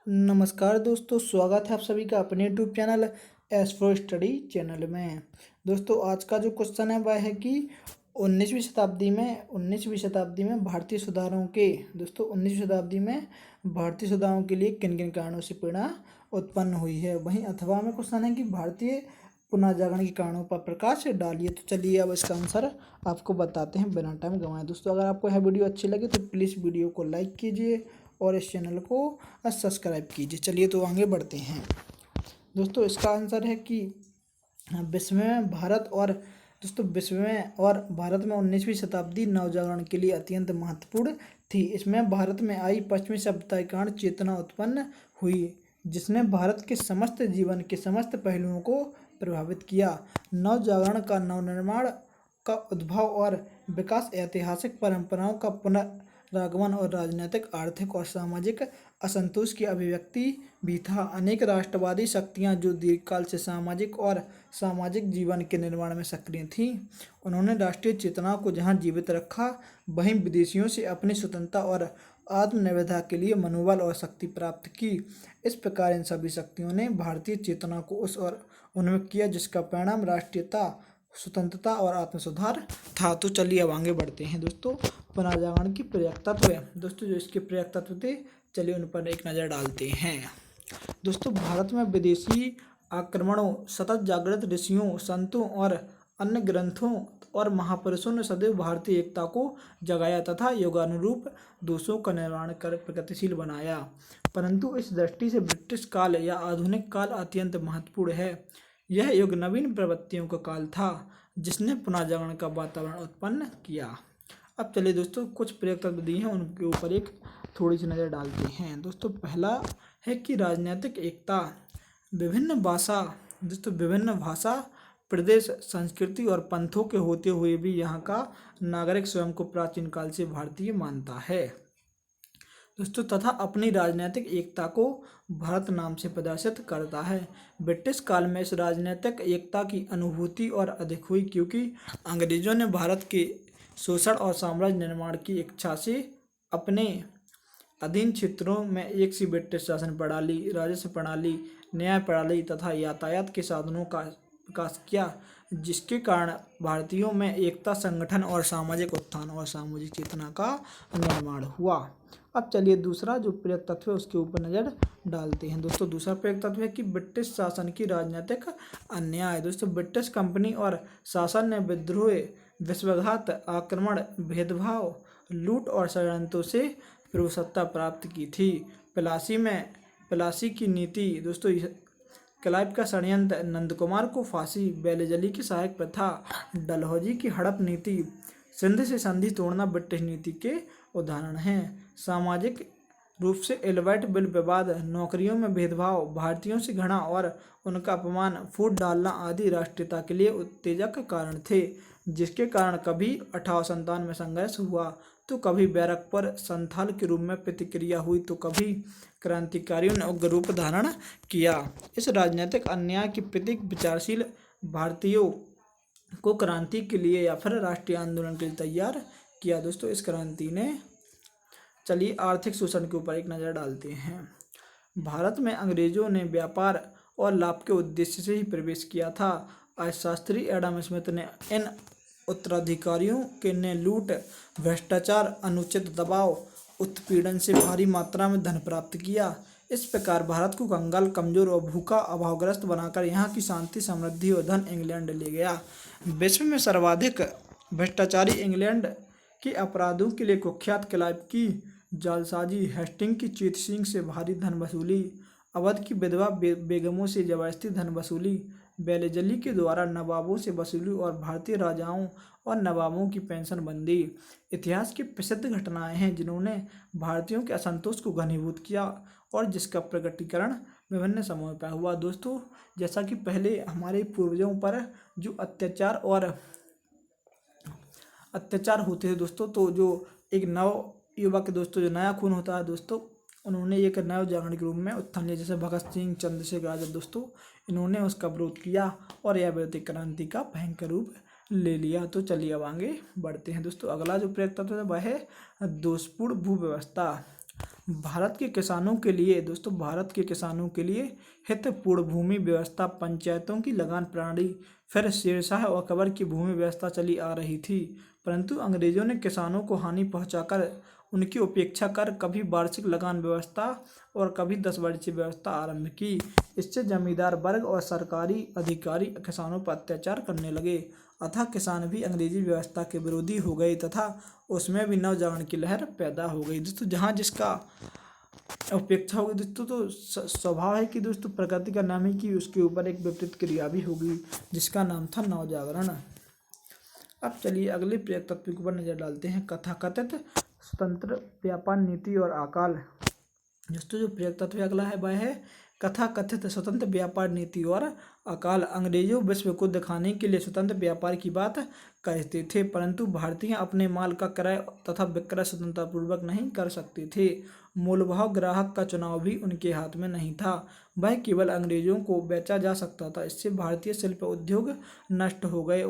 नमस्कार दोस्तों, स्वागत है आप सभी का अपने YouTube channel S for study channel में। दोस्तों, आज का जो क्वेश्चन है वह है कि 19वीं शताब्दी में भारतीय सुधारों के दोस्तों 19वीं शताब्दी में भारतीय सुधारों के लिए किन किन कारणों से प्रेरणा उत्पन्न हुई है। वहीं अथवा में क्वेश्चन है कि भारतीय पुनः जागरण के कारणों पर प्रकाश डालिए। तो चलिए अब इसका आंसर आपको बताते हैं बिना टाइम गंवाए। दोस्तों, अगर आपको यह वीडियो अच्छी लगे तो प्लीज़ वीडियो को लाइक कीजिए और इस चैनल को सब्सक्राइब कीजिए। चलिए तो आगे बढ़ते हैं। दोस्तों, इसका आंसर है कि विश्व में और भारत में 19वीं शताब्दी नवजागरण के लिए अत्यंत महत्वपूर्ण थी। इसमें भारत में आई पश्चिमी सभ्यता के कारण चेतना उत्पन्न हुई, जिसने भारत के समस्त जीवन के समस्त पहलुओं को प्रभावित किया। नवजागरण का नवनिर्माण का उद्भव और विकास ऐतिहासिक परंपराओं का पुनरागमन और राजनीतिक, आर्थिक और सामाजिक असंतोष की अभिव्यक्ति भी था। अनेक राष्ट्रवादी शक्तियां जो दीर्घकाल से सामाजिक जीवन के निर्माण में सक्रिय थीं, उन्होंने राष्ट्रीय चेतना को जहां जीवित रखा, वहीं विदेशियों से अपनी स्वतंत्रता और आत्मनिर्भरता के लिए मनोबल और शक्ति प्राप्त की। इस प्रकार इन सभी शक्तियों ने भारतीय चेतना को उस और उन्मुख किया जिसका परिणाम राष्ट्रीयता, स्वतंत्रता और आत्मसुधार था। तो चलिए अब आगे बढ़ते हैं। दोस्तों, पुनर्जागरण की प्रेरक तत्व है। दोस्तों, जो इसके प्रेरक तत्व थे, चलिए उन पर एक नज़र डालते हैं। दोस्तों, भारत में विदेशी आक्रमणों, सतत जागृत ऋषियों, संतों और अन्य ग्रंथों और महापुरुषों ने सदैव भारतीय एकता को जगाया तथा योगानुरूप दोषों का निर्माण कर प्रगतिशील बनाया। परंतु इस दृष्टि से ब्रिटिश काल या आधुनिक काल अत्यंत महत्वपूर्ण है। यह युग नवीन प्रवृत्तियों का काल था, जिसने पुनर्जागरण का वातावरण उत्पन्न किया। अब चलिए दोस्तों, कुछ प्रेरक तत्व दिए हैं, उनके ऊपर एक थोड़ी सी नज़र डालते हैं। दोस्तों, पहला है कि राजनीतिक एकता। विभिन्न भाषा, प्रदेश, संस्कृति और पंथों के होते हुए भी यहाँ का नागरिक स्वयं को प्राचीन काल से भारतीय मानता है। दोस्तों, तथा अपनी राजनीतिक एकता को भारत नाम से प्रदर्शित करता है। ब्रिटिश काल में इस राजनीतिक एकता की अनुभूति और अधिक हुई, क्योंकि अंग्रेजों ने भारत के शोषण और साम्राज्य निर्माण की इच्छा से अपने अधीन क्षेत्रों में एक सी ब्रिटिश शासन प्रणाली, राजस्व प्रणाली, न्याय प्रणाली तथा यातायात के साधनों का विकास किया, जिसके कारण भारतीयों में एकता, संगठन और सामाजिक उत्थान और सामूहिक चेतना का निर्माण हुआ। अब चलिए दूसरा जो प्रेरक तत्व है उसके ऊपर नज़र डालते हैं। दोस्तों, दूसरा प्रेरक तत्व है कि ब्रिटिश शासन की राजनीतिक अन्याय। दोस्तों, ब्रिटिश कंपनी और शासन ने विद्रोह, विश्वासघात, आक्रमण, भेदभाव, लूट और षड्यंत्रों से प्रभुसत्ता प्राप्त की थी। प्लासी की नीति। दोस्तों, क्लाइव का षड्यंत्र, नंदकुमार को फांसी, बेलेजली की सहायक प्रथा, डलहौजी की हड़प नीति, सिंध से संधि तोड़ना ब्रिटिश नीति के उदाहरण हैं। सामाजिक रूप से एल्बर्ट बिल विवाद, नौकरियों में भेदभाव, भारतीयों से घृणा और उनका अपमान, फूट डालना आदि राष्ट्रीयता के लिए उत्तेजक कारण थे, जिसके कारण कभी 1857 में संघर्ष हुआ तो कभी बैरक पर संथाल के रूप में प्रतिक्रिया हुई तो कभी क्रांतिकारियों ने उग्र रूप धारण किया। इस राजनीतिक अन्याय के प्रतीक विचारशील भारतीयों को क्रांति के लिए या फिर राष्ट्रीय आंदोलन के लिए तैयार किया। दोस्तों, इस क्रांति ने, चलिए आर्थिक शोषण के ऊपर एक नज़र डालते हैं। भारत में अंग्रेजों ने व्यापार और लाभ के उद्देश्य से ही प्रवेश किया था। अर्थशास्त्री एडम स्मिथ ने इन उत्तराधिकारियों के ने लूट, भ्रष्टाचार, अनुचित दबाव, उत्पीड़न से भारी मात्रा में धन प्राप्त किया। इस प्रकार भारत को कंगाल, कमजोर और भूखा, अभावग्रस्त बनाकर यहाँ की शांति, समृद्धि और धन इंग्लैंड ले गया। विश्व में सर्वाधिक भ्रष्टाचारी इंग्लैंड के अपराधों के लिए कुख्यात क्लाइव की जालसाजी, हेस्टिंग की चीटिंग से भारी धन वसूली, अवध की विधवा बेगमों से जबरदस्ती धन वसूली, बेलेजली के द्वारा नवाबों से वसूली और भारतीय राजाओं और नवाबों की पेंशन बंदी इतिहास की प्रसिद्ध घटनाएं हैं, जिन्होंने भारतीयों के असंतोष को घनीभूत किया और जिसका प्रकटीकरण विभिन्न समयों पर हुआ। दोस्तों, जैसा कि पहले हमारे पूर्वजों पर जो अत्याचार होते थे दोस्तों, तो जो एक नव युवक दोस्तों, जो नया खून होता है दोस्तों, उन्होंने एक नव जागरण के रूप में उत्थान लिया। जैसे भगत सिंह, चंद्रशेखर आजाद दोस्तों, इन्होंने उसका विरोध किया और यह विरोधी क्रांति का भयंकर रूप ले लिया। तो चलिए अब आगे बढ़ते हैं। दोस्तों, अगला जो प्रेरक तत्व है वह है दोषपूर्ण भू व्यवस्था। भारत के किसानों के लिए दोस्तों, भारत के किसानों के लिए हित पूर्ण भूमि व्यवस्था, पंचायतों की लगान प्रणाली, फिर शेरशाह और अकबर की भूमि व्यवस्था चली आ रही थी। परंतु अंग्रेजों ने किसानों को हानि पहुंचाकर उनकी उपेक्षा कर कभी वार्षिक लगान व्यवस्था और कभी 10 वर्षीय व्यवस्था आरंभ की। इससे जमींदार वर्ग और सरकारी अधिकारी किसानों पर अत्याचार करने लगे, अतः किसान भी अंग्रेजी व्यवस्था के विरोधी हो गए तथा उसमें भी नवजागरण की लहर पैदा हो गई। दोस्तों, जहाँ जिसका उपेक्षा होगी दोस्तों, तो स्वभाव है कि दोस्तों प्रकृति का नाम है कि उसके ऊपर एक विपरीत क्रिया भी होगी, जिसका नाम था नवजागरण। अब चलिए अगले प्रेरक तत्व के ऊपर नजर डालते हैं, कथाकथित स्वतंत्र व्यापार नीति और अकाल। दोस्तों, जो प्रेरक तत्व अगला है वह है कथाकथित स्वतंत्र व्यापार नीति और अकाल। अंग्रेजों विश्व को दिखाने के लिए स्वतंत्र व्यापार की बात कहते थे, परंतु भारतीय अपने माल का क्रय तथा विक्रय स्वतंत्रतापूर्वक नहीं कर सकते थे। मूलभाव ग्राहक का चुनाव भी उनके हाथ में नहीं था, वह केवल अंग्रेजों को बेचा जा सकता था। इससे भारतीय शिल्प उद्योग नष्ट हो गए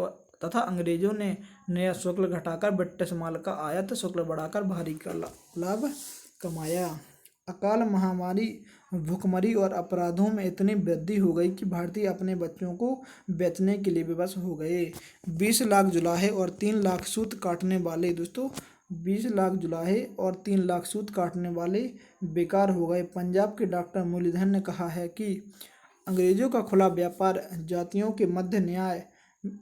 तथा अंग्रेजों ने नया शुल्क घटाकर ब्रिटिश माल का आयात शुल्क बढ़ाकर भारी का लाभ कमाया। अकाल, महामारी, भूखमरी और अपराधों में इतनी वृद्धि हो गई कि भारतीय अपने बच्चों को बेचने के लिए विवश हो गए। 20 लाख जुलाहे और 3 लाख सूत काटने वाले दोस्तों 20 लाख जुलाहे और 3 लाख सूत काटने वाले बेकार हो गए। पंजाब के डॉक्टर मुरलीधर ने कहा है कि अंग्रेजों का खुला व्यापार जातियों के मध्य न्याय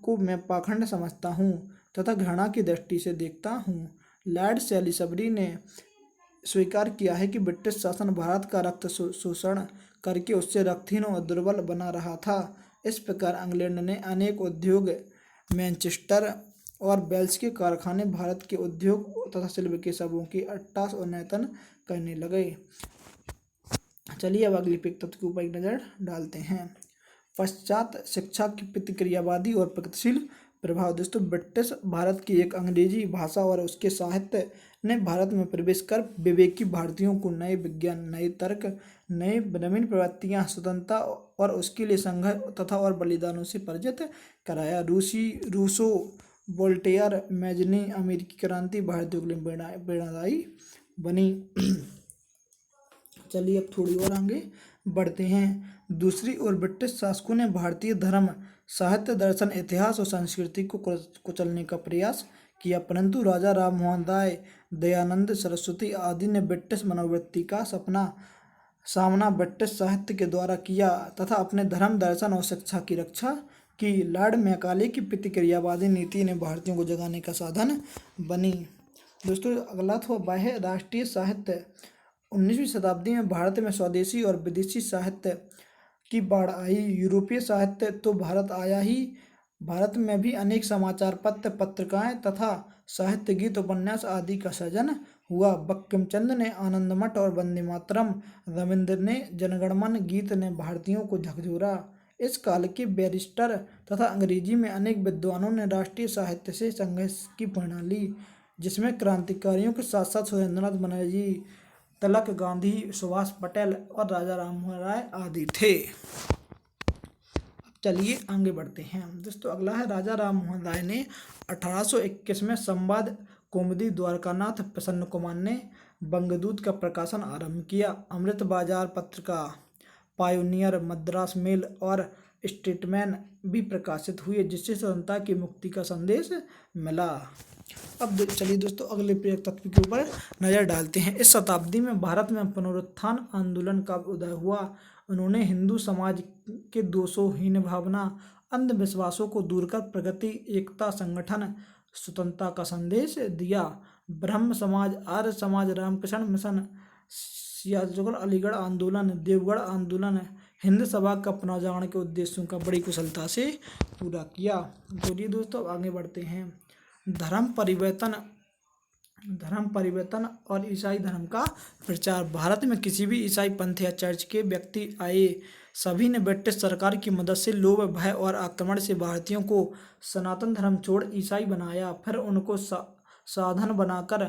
को मैं पाखंड समझता हूँ तथा घृणा की दृष्टि से देखता हूँ। लॉर्ड सैलिसबरी ने स्वीकार किया है कि ब्रिटिश शासन भारत का रक्त शोषण करके उससे रक्तहीन और दुर्बल बना रहा था। इस प्रकार इंग्लैंड ने अनेक उद्योग, मैनचेस्टर और वेल्स के कारखाने भारत के उद्योग तथा शिल्प के सबों की अट्टास और नैतन करने लगे। चलिए अब अगली पिक तत्व के ऊपर एक नज़र डालते हैं, पश्चात शिक्षा की प्रतिक्रियावादी और प्रगतिशील प्रभाव। दोस्तों, ब्रिटिश भारत की एक अंग्रेजी भाषा और उसके साहित्य ने भारत में प्रवेश कर विवेकी भारतीयों को नए विज्ञान, नए तर्क, नए नवीन प्रवृत्तियां, स्वतंत्रता और उसके लिए संघर्ष तथा और बलिदानों से परिचित कराया। रूसो, वोल्टेयर, मैजनी, अमेरिकी क्रांति भारतीयों के लिए प्रेरणादायी बनी। चलिए अब थोड़ी और आगे बढ़ते हैं। दूसरी ओर ब्रिटिश शासकों ने भारतीय धर्म, साहित्य, दर्शन, इतिहास और संस्कृति को कुचलने का प्रयास किया, परंतु राजा राम मोहन राय, दयानंद सरस्वती आदि ने ब्रिटिश मनोवृत्ति का सामना ब्रिटिश साहित्य के द्वारा किया तथा अपने धर्म, दर्शन और शिक्षा की रक्षा की। लॉर्ड मैकाले की प्रतिक्रियावादी नीति ने भारतीयों को जगाने का साधन बनी। दोस्तों, अगला तो वह है राष्ट्रीय साहित्य। 19वीं शताब्दी में भारत में स्वदेशी और विदेशी साहित्य की बाढ़ आई। यूरोपीय साहित्य तो भारत आया ही, भारत में भी अनेक समाचार पत्र, पत्रिकाएं तथा साहित्य, गीत, उपन्यास आदि का सृजन हुआ। बंकिम चंद्र ने आनंदमठ और वंदे मातरम, रविंद्र ने जनगणमन गीत ने भारतीयों को झकझोरा। इस काल के बैरिस्टर तथा अंग्रेजी में अनेक विद्वानों ने राष्ट्रीय साहित्य से संघर्ष की प्रेरणा ली, जिसमें क्रांतिकारियों के साथ साथ सुरेंद्रनाथ बनर्जी, तिलक, गांधी, सुभाष पटेल और राजा राम मोहन राय आदि थे। चलिए आगे बढ़ते हैं। दोस्तों, अगला है राजा राम मोहन राय ने 1821 में संवाद कौमुदी, द्वारकानाथ प्रसन्न कुमार ने बंगदूत का प्रकाशन आरंभ किया। अमृत बाजार पत्रिका, पायोनियर, मद्रास मेल और स्टेटमैन भी प्रकाशित हुए, जिससे स्वतंत्रता की मुक्ति का संदेश मिला। अब चलिए दोस्तों अगले प्रेरक तत्व के ऊपर नज़र डालते हैं। इस शताब्दी में भारत में पुनरुत्थान आंदोलन का उदय हुआ। उन्होंने हिंदू समाज के दोषों, हीन भावना, अंधविश्वासों को दूर कर प्रगति, एकता, संगठन, स्वतंत्रता का संदेश दिया। ब्रह्म समाज, आर्य समाज, रामकृष्ण मिशन, सियालकोट अलीगढ़ आंदोलन, देवगढ़ आंदोलन, हिंद सभा का पुनर्जागरण के उद्देश्यों का बड़ी कुशलता से पूरा किया। चलिए दोस्तों आगे बढ़ते हैं। धर्म परिवर्तन और ईसाई धर्म का प्रचार। भारत में किसी भी ईसाई पंथ या चर्च के व्यक्ति आए, सभी ने ब्रिटिश सरकार की मदद से लोभ, भय और आक्रमण से भारतीयों को सनातन धर्म छोड़ ईसाई बनाया। फिर उनको साधन बनाकर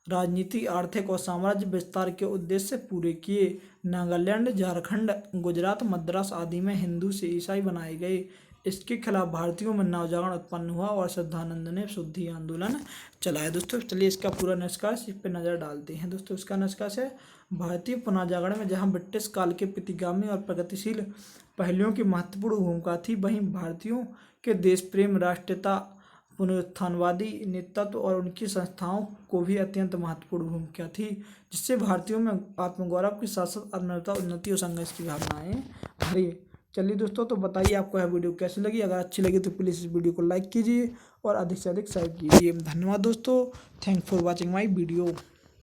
राजनीति, आर्थिक और साम्राज्य विस्तार के उद्देश्य पूरे किए। नागालैंड, झारखंड, गुजरात, मद्रास आदि में हिंदू से ईसाई बनाए गए। इसके खिलाफ भारतीयों में नवजागरण उत्पन्न हुआ और श्रद्धानंद ने शुद्धि आंदोलन चलाया। दोस्तों चलिए इसका पूरा निष्कर्ष इस पर नज़र डालते हैं। दोस्तों इसका निष्कर्ष है, भारतीय पुनः जागरण में जहां ब्रिटिश काल के प्रतिगामी और प्रगतिशील पहलुओं की महत्वपूर्ण भूमिका थी, वहीं भारतीयों के देश प्रेम, राष्ट्रीयता, पुनरुत्थानवादी नेतृत्व और उनकी संस्थाओं को भी अत्यंत महत्वपूर्ण भूमिका थी, जिससे भारतीयों में आत्मगौरव के साथ साथ आत्मनिर्भरता, उन्नति और संघर्ष की भावनाएं भरी। चलिए दोस्तों, तो बताइए आपको यह वीडियो कैसी लगी। अगर अच्छी लगी तो प्लीज़ इस वीडियो को लाइक कीजिए और अधिक से अधिक शेयर कीजिए। धन्यवाद दोस्तों, thanks for watching my video.